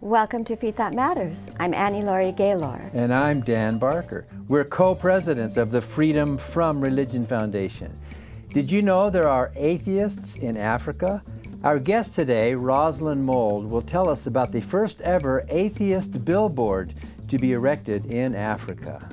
Welcome to Freethought Matters. I'm Laurie Gaylor. And I'm Dan Barker. We're co-presidents of the Freedom from Religion Foundation. Did you know there are atheists in Africa? Our guest today, Roslyn Mould, will tell us about the first ever Atheist Billboard to be erected in Africa.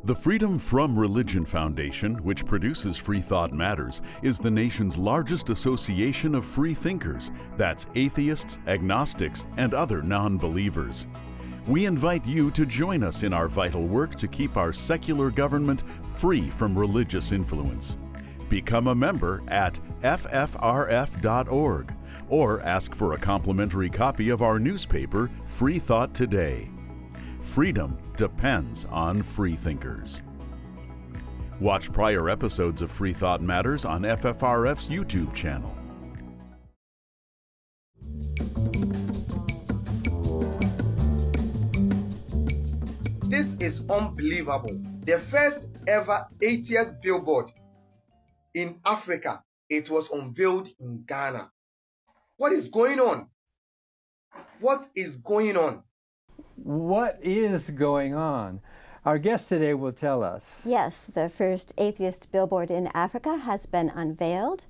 The Freedom from Religion Foundation, which produces Freethought Matters, is the nation's largest association of free thinkers. That's atheists, agnostics, and other non-believers. We invite you to join us in our vital work to keep our secular government free from religious influence. Become a member at FFRF.org or ask for a complimentary copy of our newspaper, Freethought Today. Freedom depends on free thinkers. Watch prior episodes of Freethought Matters on FFRF's YouTube channel. This is unbelievable. The first ever Atheist Billboard in Africa. It was unveiled in Ghana. What is going on? What is going on? What is going on? Our guest today will tell us. Yes, the first Atheist Billboard in Africa has been unveiled,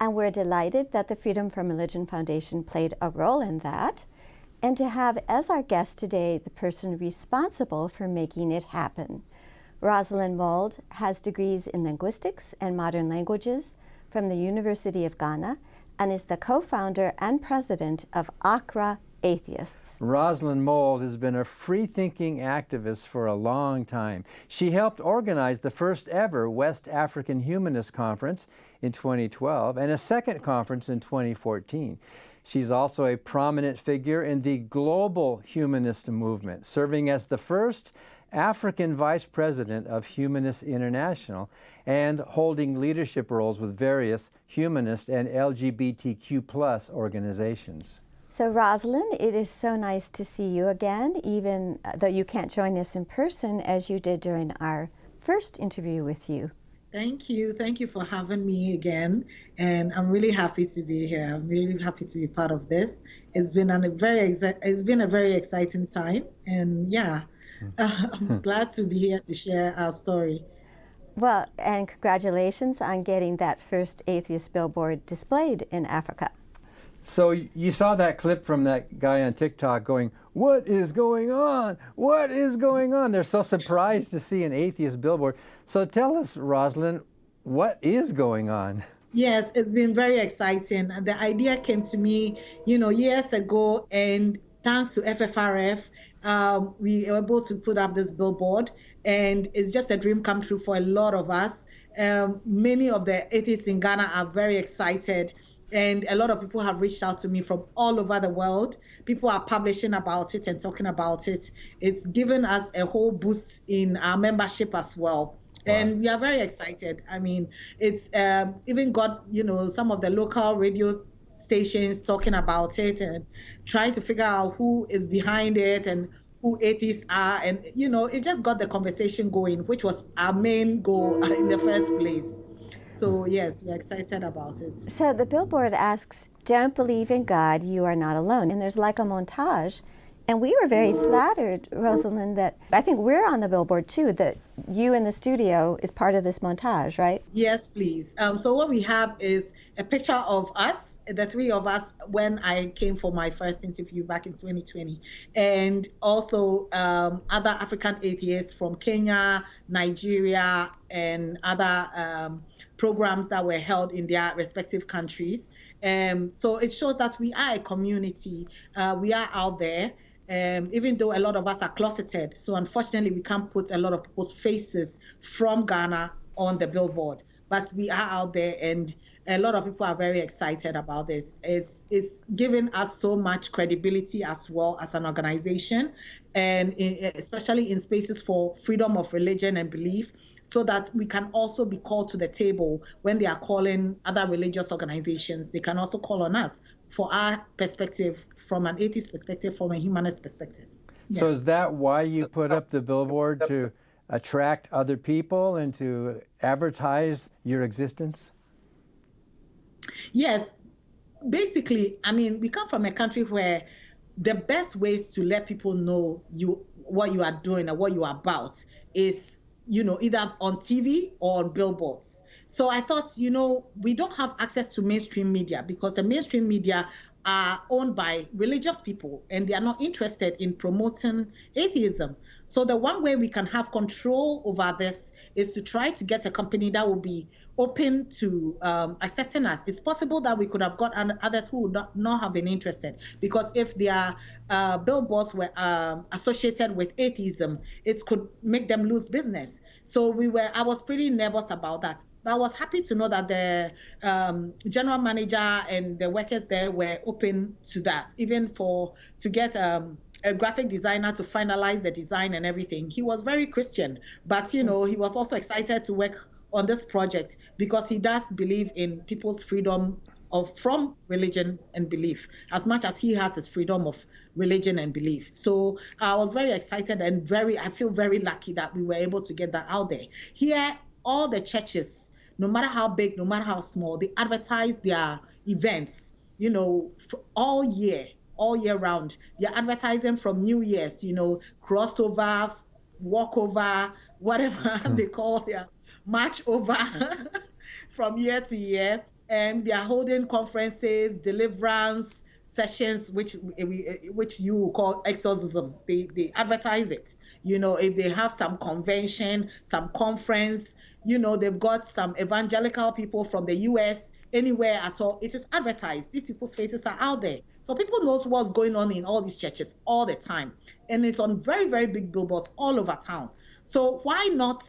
and we're delighted that the Freedom from Religion Foundation played a role in that, and to have as our guest today the person responsible for making it happen. Roslyn Mould has degrees in linguistics and modern languages from the University of Ghana and is the co-founder and president of Accra Atheists. Roslyn Mould has been a free-thinking activist for a long time. She helped organize the first ever West African Humanist Conference in 2012 and a second conference in 2014. She's also a prominent figure in the global humanist movement, serving as the first African vice president of Humanist International and holding leadership roles with various humanist and LGBTQ+ organizations. So Rosalyn, it is so nice to see you again, even though you can't join us in person as you did during our first interview with you. Thank you. Thank you for having me again. And I'm really happy to be here. I'm really happy to be part of this. It's been a very exciting time. And yeah, I'm glad to be here to share our story. Well, and congratulations on getting that first Atheist Billboard displayed in Africa. So you saw that clip from that guy on TikTok going, "What is going on? What is going on?" They're so surprised to see an atheist billboard. So tell us, Roslyn, what is going on? Yes, it's been very exciting. The idea came to me, years ago, and thanks to FFRF, we were able to put up this billboard, and it's just a dream come true for a lot of us. Many of the atheists in Ghana are very excited. And a lot of people have reached out to me from all over the world. People are publishing about it and talking about it. It's given us a whole boost in our membership as well. Wow. And we are very excited. I mean, it's even got, some of the local radio stations talking about it and trying to figure out who is behind it and who atheists are. And, it just got the conversation going, which was our main goal in the first place. So yes, we're excited about it. So the billboard asks, "Don't believe in God, you are not alone." And there's like a montage. And we were very flattered, Rosalyn, that I think we're on the billboard too, that you in the studio is part of this montage, right? Yes, please. So what we have is a picture of us, the three of us, when I came for my first interview back in 2020, and also other African atheists from Kenya, Nigeria, and other programs that were held in their respective countries. So it shows that we are a community. We are out there, even though a lot of us are closeted. So unfortunately, we can't put a lot of people's faces from Ghana on the billboard. but we are out there, and a lot of people are very excited about this. It's giving us so much credibility as well as an organization, and especially in spaces for freedom of religion and belief, so that we can also be called to the table when they are calling other religious organizations. They can also call on us for our perspective, from an atheist perspective, from a humanist perspective. So is that why you put up the billboard, to attract other people and to advertise your existence? Yes. Basically, I mean, we come from a country where the best ways to let people know what you are doing and what you are about is, either on TV or on billboards. So I thought, we don't have access to mainstream media, because the mainstream media are owned by religious people and they are not interested in promoting atheism. So the one way we can have control over this is to try to get a company that will be open to accepting us. It's possible that we could have got others who would not have been interested, because if their billboards were associated with atheism, it could make them lose business. So I was pretty nervous about that. But I was happy to know that the general manager and the workers there were open to that, even to get a graphic designer to finalize the design and everything. He was very Christian, but he was also excited to work on this project because he does believe in people's freedom from religion and belief as much as he has his freedom of religion and belief. So I was very excited and I feel very lucky that we were able to get that out there. Here, all the churches, no matter how big, no matter how small, they advertise their events, all year round. They're advertising from New Year's, crossover, walkover, whatever they call their march over from year to year. And they are holding conferences, deliverance sessions, which you call exorcism. They advertise it. If they have some convention, some conference, they've got some evangelical people from the US, anywhere at all, it is advertised. These people's faces are out there. So people knows what's going on in all these churches all the time. And it's on very, very big billboards all over town. So why not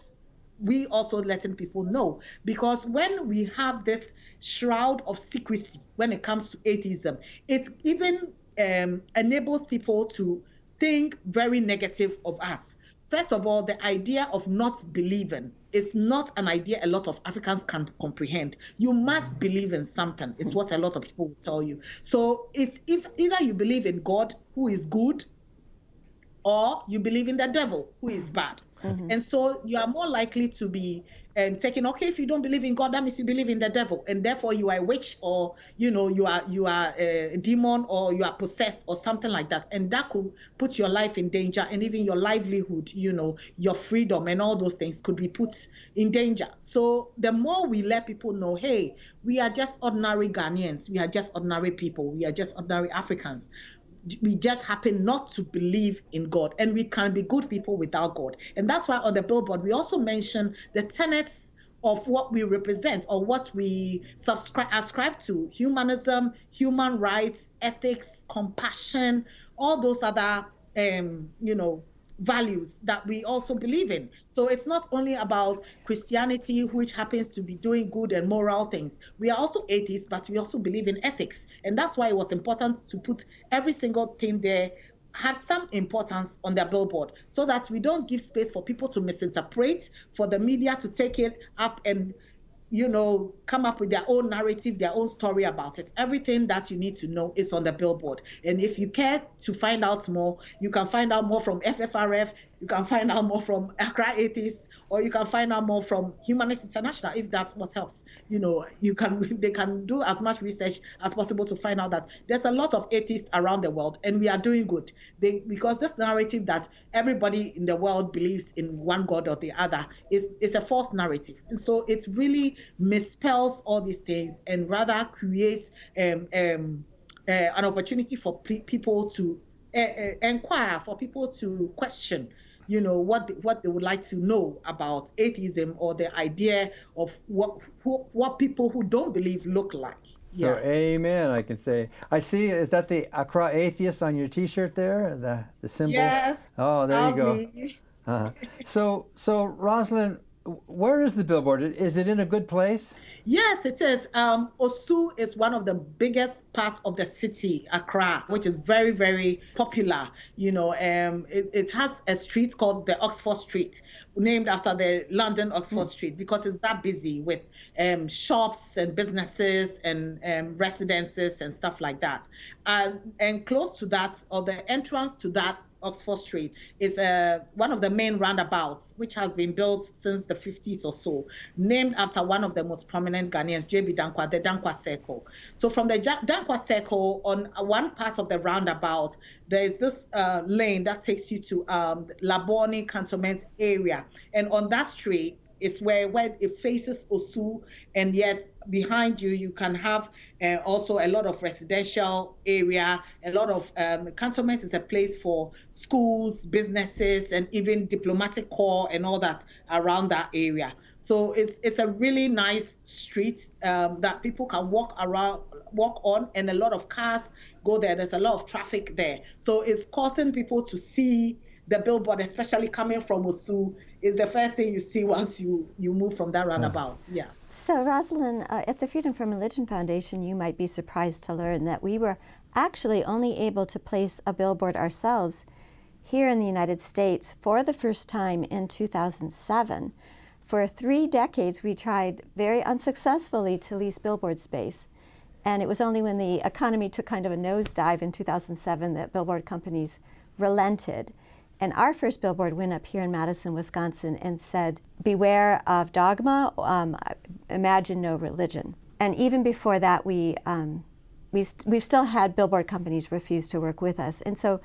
we also letting people know? Because when we have this shroud of secrecy when it comes to atheism, it even enables people to think very negative of us. First of all, the idea of not believing is not an idea a lot of Africans can comprehend. You must believe in something, is what a lot of people will tell you. So if either you believe in God, who is good, or you believe in the devil, who is bad. Mm-hmm. And so you are more likely to be taken, okay, if you don't believe in God, that means you believe in the devil, and therefore you are a witch, or you are a demon, or you are possessed, or something like that. And that could put your life in danger, and even your livelihood, your freedom and all those things could be put in danger. So the more we let people know, hey, we are just ordinary Ghanaians, we are just ordinary people, we are just ordinary Africans. We just happen not to believe in God, and we can be good people without God. And that's why on the billboard, we also mention the tenets of what we represent, or what we ascribe to: humanism, human rights, ethics, compassion, all those other, values that we also believe in. So it's not only about Christianity, which happens to be doing good and moral things. We are also atheists, but we also believe in ethics. And that's why it was important to put every single thing there had some importance on their billboard, so that we don't give space for people to misinterpret, for the media to take it up and come up with their own narrative, their own story about it. Everything that you need to know is on the billboard. And if you care to find out more, you can find out more from FFRF, you can find out more from Accra Atheists, or you can find out more from Humanist International, if that's what helps. They can do as much research as possible to find out that there's a lot of atheists around the world, and we are doing good. Because this narrative that everybody in the world believes in one God or the other is a false narrative. And so it really misspells all these things, and rather creates an opportunity for people to inquire, for people to question what they would like to know about atheism, or the idea of what people who don't believe look like. So yeah. Amen, I can say. I see, is that the Accra Atheist on your t-shirt there, the symbol? Yes. Oh, there you go. So Roslyn, where is the billboard? Is it in a good place? Yes, it is. Osu is one of the biggest parts of the city, Accra, which is very, very popular. It has a street called the Oxford Street, named after the London Oxford Street, because it's that busy with shops and businesses and residences and stuff like that. And close to that, or the entrance to that Oxford Street, is one of the main roundabouts, which has been built since the 50s or so, named after one of the most prominent Ghanaians, J.B. Dankwa, the Dankwa Circle. So from the Dankwa Circle, on one part of the roundabout, there is this lane that takes you to Laboni Cantonment area. And on that street is where it faces Osu, and yet behind you, you can have also a lot of residential area, a lot of Cantonment is a place for schools, businesses, and even diplomatic corps and all that around that area. So it's a really nice street that people can walk on, and a lot of cars go there. There's a lot of traffic there. So it's causing people to see the billboard, especially coming from Osu, is the first thing you see once you move from that roundabout. Yeah. So Rosalyn, at the Freedom from Religion Foundation, you might be surprised to learn that we were actually only able to place a billboard ourselves here in the United States for the first time in 2007. For 3 decades, we tried very unsuccessfully to lease billboard space. And it was only when the economy took kind of a nosedive in 2007 that billboard companies relented. And our first billboard went up here in Madison, Wisconsin, and said, "Beware of dogma, imagine no religion." And even before that, we've still had billboard companies refuse to work with us. And so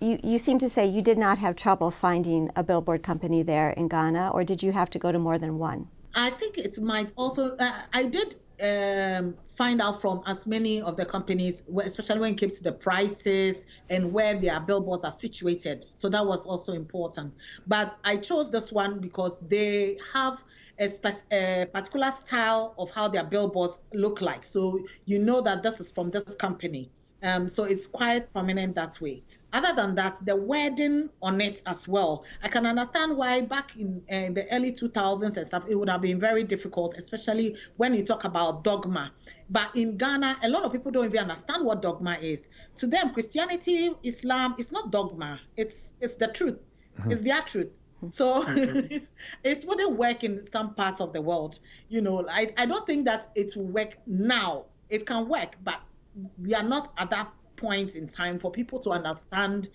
you seem to say you did not have trouble finding a billboard company there in Ghana, or did you have to go to more than one? I think it might also, I did find out from as many of the companies, especially when it came to the prices and where their billboards are situated. So that was also important. But I chose this one because they have a particular style of how their billboards look like. So you know that this is from this company. So it's quite prominent that way. Other than that, the wording on it as well, I can understand why back in the early 2000s and stuff, it would have been very difficult, especially when you talk about dogma. But in Ghana, a lot of people don't even understand what dogma is. To them, Christianity, Islam, it's not dogma. It's the truth. It's their truth. So it wouldn't work in some parts of the world. I don't think that it will work now. It can work, but we are not at that point in time for people to understand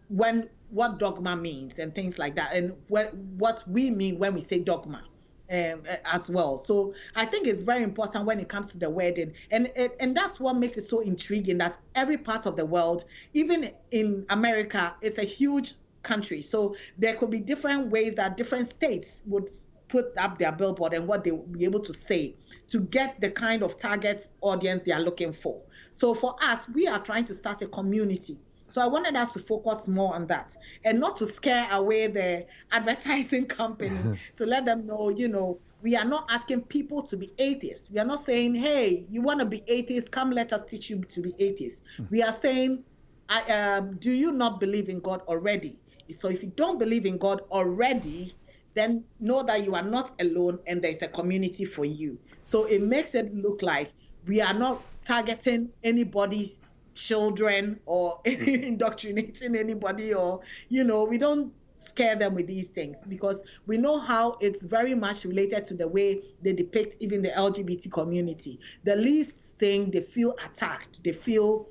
what dogma means and things like that, and what we mean when we say dogma as well. So I think it's very important when it comes to the wording, and that's what makes it so intriguing, that every part of the world, even in America, it's a huge country. So there could be different ways that different states would put up their billboard and what they will be able to say to get the kind of target audience they are looking for. So for us, we are trying to start a community. So I wanted us to focus more on that and not to scare away the advertising company, to let them know, we are not asking people to be atheists. We are not saying, hey, you want to be atheist? Come, let us teach you to be atheist. We are saying, do you not believe in God already? So if you don't believe in God already, then know that you are not alone and there's a community for you. So it makes it look like we are not targeting anybody's children or indoctrinating anybody, or, we don't scare them with these things, because we know how it's very much related to the way they depict even the LGBT community. The least thing, they feel attacked. They feel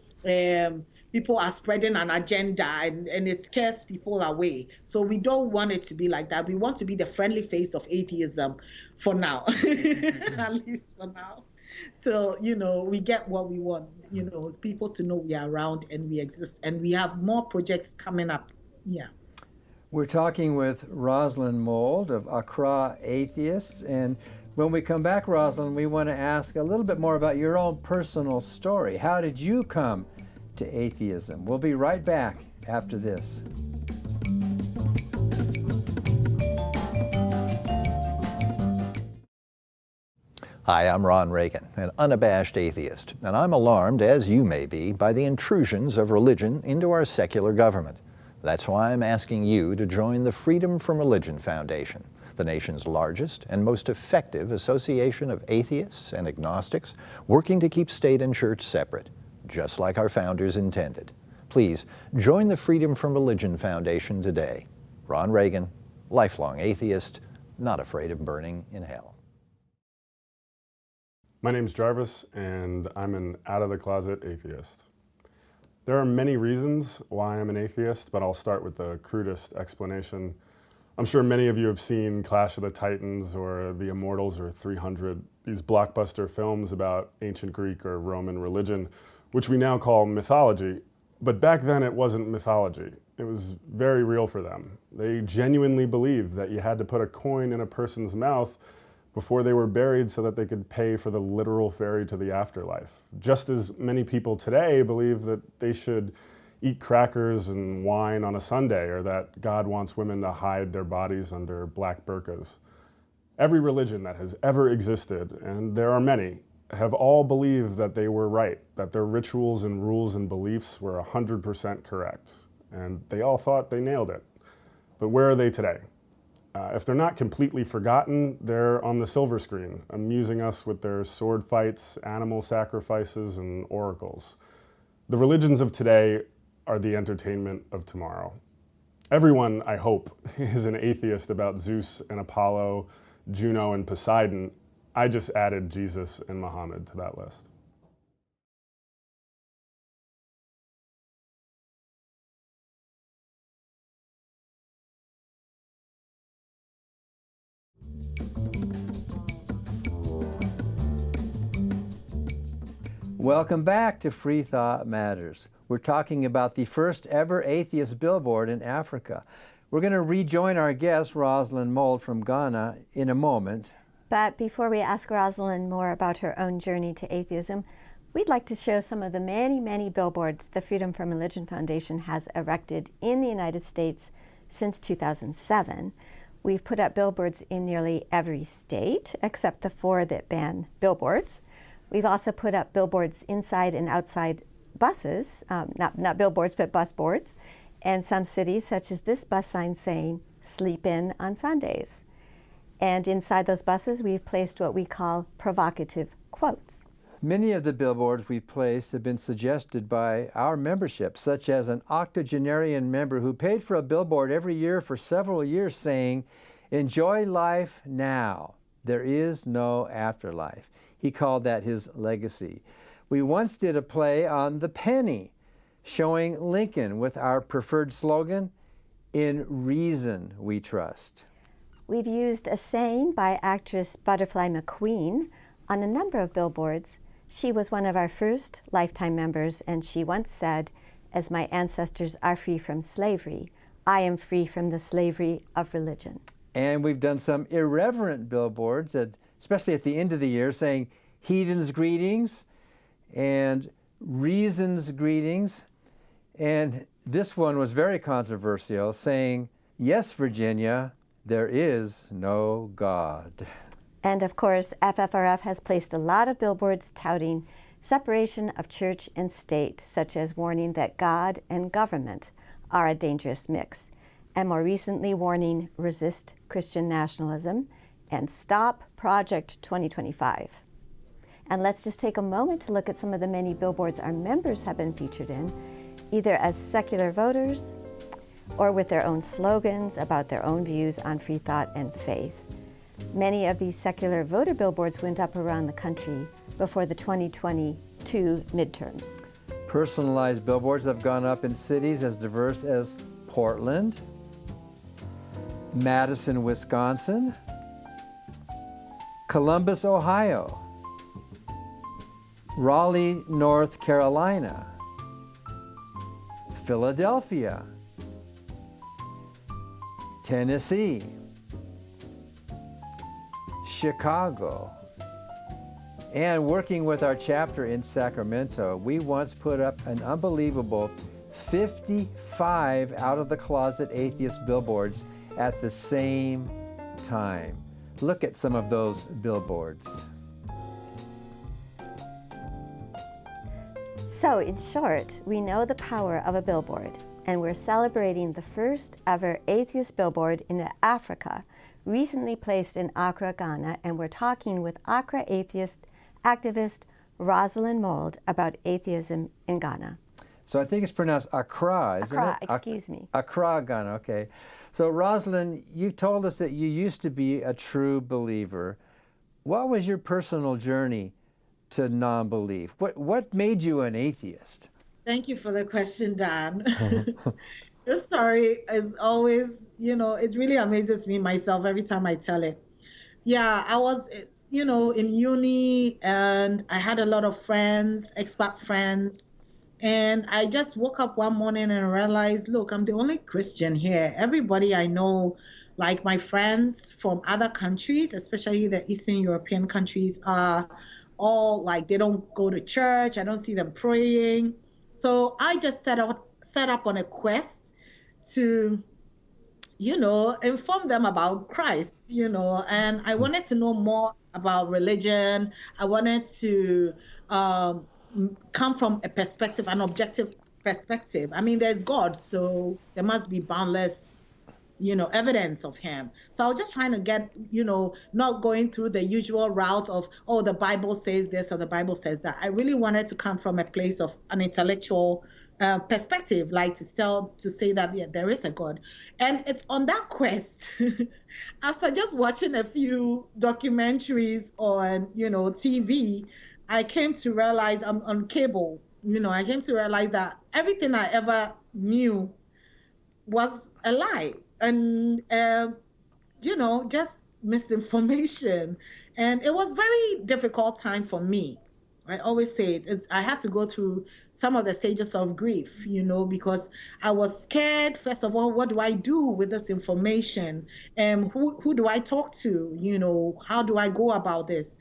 people are spreading an agenda, and it scares people away. So we don't want it to be like that. We want to be the friendly face of atheism for now, at least for now. Till, we get what we want, people to know we are around and we exist, and we have more projects coming up. Yeah. We're talking with Roslyn Mould of Accra Atheists, and when we come back, Roslyn, we want to ask a little bit more about your own personal story. How did you come to atheism? We'll be right back after this. Hi, I'm Ron Reagan, an unabashed atheist, and I'm alarmed, as you may be, by the intrusions of religion into our secular government. That's why I'm asking you to join the Freedom from Religion Foundation. the nation's largest and most effective association of atheists and agnostics working to keep state and church separate, just like our founders intended. Please join the Freedom from Religion Foundation today. Ron Reagan, lifelong atheist, not afraid of burning in hell. My name's Jarvis, and I'm an out-of-the-closet atheist. There are many reasons why I'm an atheist, but I'll start with the crudest explanation. I'm sure many of you have seen Clash of the Titans or The Immortals or 300, these blockbuster films about ancient Greek or Roman religion, which we now call mythology. But back then it wasn't mythology. It was very real for them. They genuinely believed that you had to put a coin in a person's mouth before they were buried so that they could pay for the literal ferry to the afterlife. Just as many people today believe that they should eat crackers and wine on a Sunday, or that God wants women to hide their bodies under black burqas. Every religion that has ever existed, and there are many, have all believed that they were right, that their rituals and rules and beliefs were 100% correct. And they all thought they nailed it. But where are they today? If they're not completely forgotten, they're on the silver screen, amusing us with their sword fights, animal sacrifices, and oracles. The religions of today are the entertainment of tomorrow. Everyone, I hope, is an atheist about Zeus and Apollo, Juno and Poseidon. I just added Jesus and Muhammad to that list. Welcome back to Freethought Matters. We're talking about the first ever atheist billboard in Africa. We're going to rejoin our guest, Roslyn Mould from Ghana, in a moment. But before we ask Rosalyn more about her own journey to atheism, we'd like to show some of the many, many billboards the Freedom from Religion Foundation has erected in the United States since 2007. We've put up billboards in nearly every state, except the 4 that ban billboards. We've also put up billboards inside and outside buses, not billboards, but bus boards, and some cities, such as this bus sign saying, "Sleep in on Sundays." And inside those buses, we've placed what we call provocative quotes. Many of the billboards we've placed have been suggested by our membership, such as an octogenarian member who paid for a billboard every year for several years saying, "Enjoy life now. There is no afterlife." He called that his legacy. We once did a play on the penny, showing Lincoln with our preferred slogan, "In reason we trust." We've used a saying by actress Butterfly McQueen on a number of billboards. She was one of our first lifetime members, and she once said, "As my ancestors are free from slavery, I am free from the slavery of religion." And we've done some irreverent billboards, especially at the end of the year, saying heathens greetings and reasons greetings. And this one was very controversial, saying, "Yes, Virginia, there is no God." And of course, FFRF has placed a lot of billboards touting separation of church and state, such as warning that God and government are a dangerous mix, and more recently warning resist Christian nationalism and stop Project 2025. And let's just take a moment to look at some of the many billboards our members have been featured in, either as secular voters or with their own slogans about their own views on free thought and faith. Many of these secular voter billboards went up around the country before the 2022 midterms. Personalized billboards have gone up in cities as diverse as Portland, Madison, Wisconsin, Columbus, Ohio, Raleigh, North Carolina, Philadelphia, Tennessee, Chicago. And working with our chapter in Sacramento, we once put up an unbelievable 55 out-of-the-closet atheist billboards at the same time. Look at some of those billboards. So, in short, we know the power of a billboard, and we're celebrating the first ever atheist billboard in Africa, recently placed in Accra, Ghana, and we're talking with Accra atheist activist Roslyn Mould about atheism in Ghana. So I think it's pronounced Accra, isn't Accra, it? excuse me. Accra, Ghana, okay. So Roslyn, you've told us that you used to be a true believer. What was your personal journey to non-belief? What made you an atheist? Thank you for the question, Dan. This story is always, it really amazes me myself every time I tell it. Yeah, I was, in uni, and I had a lot of friends, expat friends, and I just woke up one morning and realized, look, I'm the only Christian here. Everybody I know, like my friends from other countries, especially the Eastern European countries, are all like, they don't go to church. I don't see them praying. So I just set up on a quest to, inform them about Christ, and I wanted to know more about religion. I wanted to come from a perspective, an objective perspective. I mean, there's God, so there must be boundless, evidence of him. So I was just trying to get, not going through the usual route of, oh, the Bible says this or the Bible says that. I really wanted to come from a place of an intellectual perspective, like to say that, yeah, there is a God. And it's on that quest, after just watching a few documentaries on, TV, I came to realize, on cable, I came to realize that everything I ever knew was a lie. And, just misinformation. And it was very difficult time for me. I always say I had to go through some of the stages of grief, because I was scared. First of all, what do I do with this information? And who do I talk to? How do I go about this?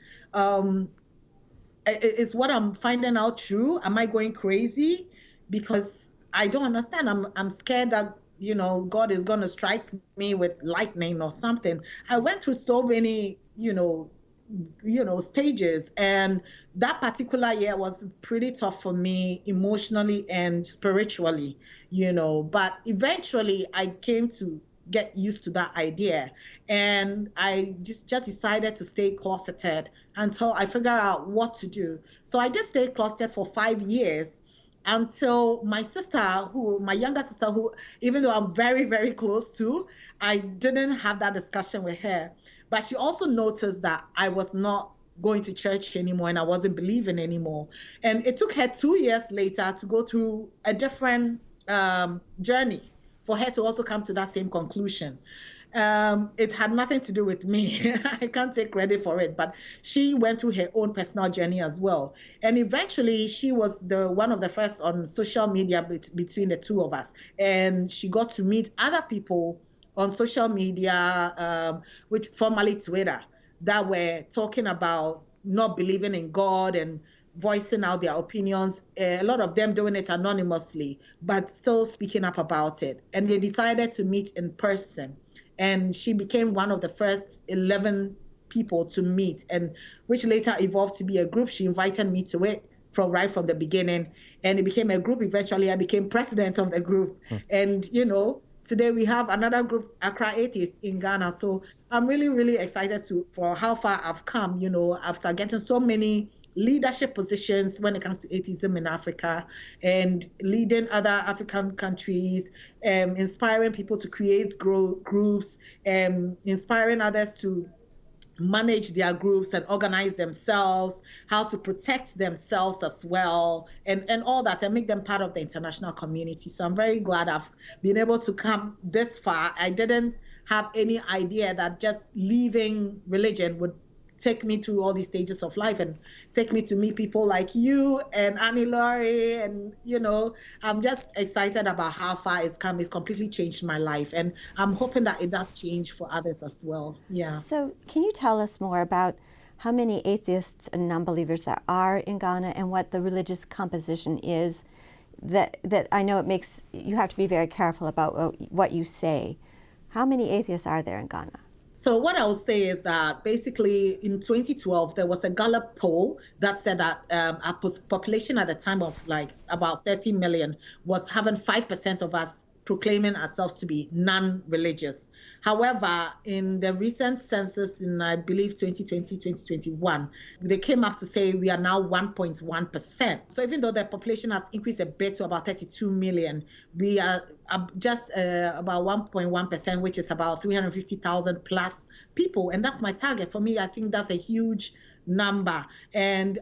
Is what I'm finding out true? Am I going crazy? Because I don't understand. I'm scared that, God is going to strike me with lightning or something. I went through so many, stages, and that particular year was pretty tough for me emotionally and spiritually, but eventually I came to get used to that idea, and I just decided to stay closeted until I figure out what to do. So I did stay closeted for 5 years until my younger sister, who, even though I'm very, very close to, I didn't have that discussion with her. But she also noticed that I was not going to church anymore and I wasn't believing anymore. And it took her 2 years later to go through a different journey for her to also come to that same conclusion. It had nothing to do with me. I can't take credit for it, but she went through her own personal journey as well. And eventually she was one of the first on social media between the two of us. And she got to meet other people on social media, which formerly Twitter, that were talking about not believing in God and voicing out their opinions, a lot of them doing it anonymously, but still speaking up about it. And they decided to meet in person. And she became one of the first 11 people to meet, and which later evolved to be a group. She invited me to it right from the beginning, and it became a group. Eventually, I became president of the group. And, today we have another group, Accra Atheists in Ghana. So I'm really, really excited for how far I've come, after getting so many leadership positions when it comes to atheism in Africa, and leading other African countries, inspiring people to create groups, inspiring others to manage their groups and organize themselves, how to protect themselves as well, and all that, and make them part of the international community. So I'm very glad I've been able to come this far. I didn't have any idea that just leaving religion would take me through all these stages of life and take me to meet people like you and Laurie, and I'm just excited about how far it's come. It's completely changed my life, and I'm hoping that it does change for others as well. Yeah. So can you tell us more about how many atheists and non-believers there are in Ghana, and what the religious composition is? That I know you have to be very careful about what you say. How many atheists are there in Ghana? So what I would say is that basically in 2012, there was a Gallup poll that said that our population at the time of like about 30 million was having 5% of us proclaiming ourselves to be non-religious. However, in the recent census in, I believe, 2020, 2021, they came up to say we are now 1.1%. So even though the population has increased a bit to about 32 million, we are just about 1.1%, which is about 350,000 plus people. And that's my target. For me, I think that's a huge number. And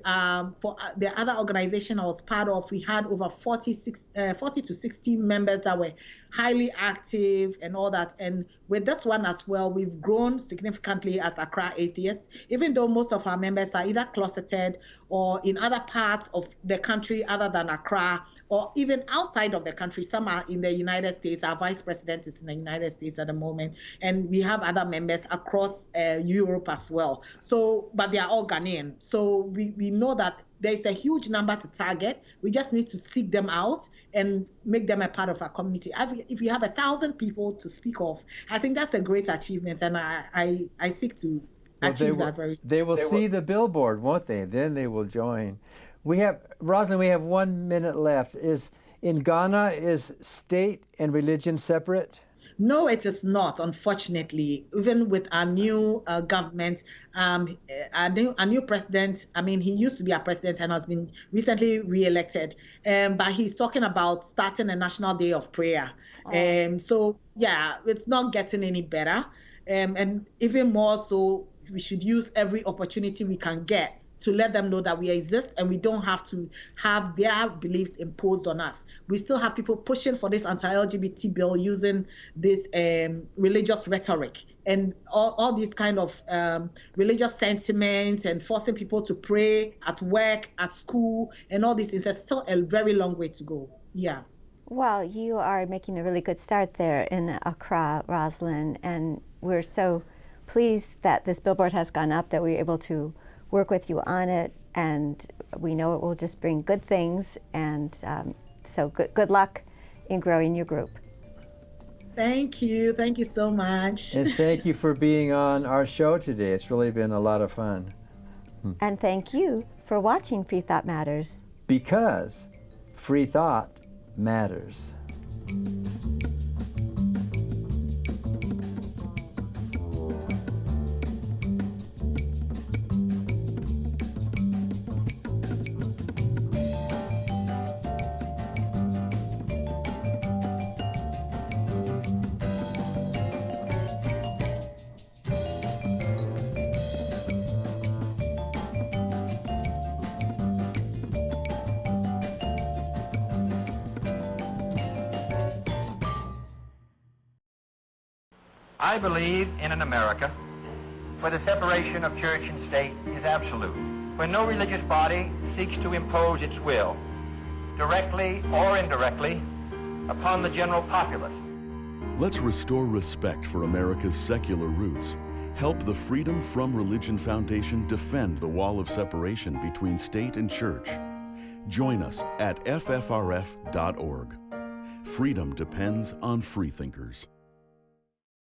for the other organization I was part of, we had over 40 to 60 members that were highly active and all that. And with this one as well, we've grown significantly as Accra Atheists, even though most of our members are either closeted or in other parts of the country other than Accra, or even outside of the country. Some are in the United States. Our vice president is in the United States at the moment. And we have other members across Europe as well. So, but they are all Ghanaian. So we know that there's a huge number to target. We just need to seek them out and make them a part of our community. If we have 1,000 people to speak of, I think that's a great achievement, and I seek to achieve that very soon. They will see the billboard, won't they? Then they will join. We have, Roslyn, we have 1 minute left. In Ghana, is state and religion separate? No, it is not, unfortunately. Even with our new government, our new president, I mean, he used to be our president and has been recently re-elected, but he's talking about starting a national day of prayer. So, yeah, it's not getting any better. And even more so, we should use every opportunity we can get to let them know that we exist and we don't have to have their beliefs imposed on us. We still have people pushing for this anti-LGBT bill using this religious rhetoric and all these kind of religious sentiments and forcing people to pray at work, at school, and all these things. There's still a very long way to go. Yeah. Well, you are making a really good start there in Accra, Roslyn, and we're so pleased that this billboard has gone up, that we're able to work with you on it, and we know it will just bring good things, and so good luck in growing your group. Thank you so much. And thank you for being on our show today. It's really been a lot of fun. And thank you for watching Freethought Matters. Because free thought matters. I believe in an America where the separation of church and state is absolute, where no religious body seeks to impose its will, directly or indirectly, upon the general populace. Let's restore respect for America's secular roots. Help the Freedom from Religion Foundation defend the wall of separation between state and church. Join us at ffrf.org. Freedom depends on freethinkers.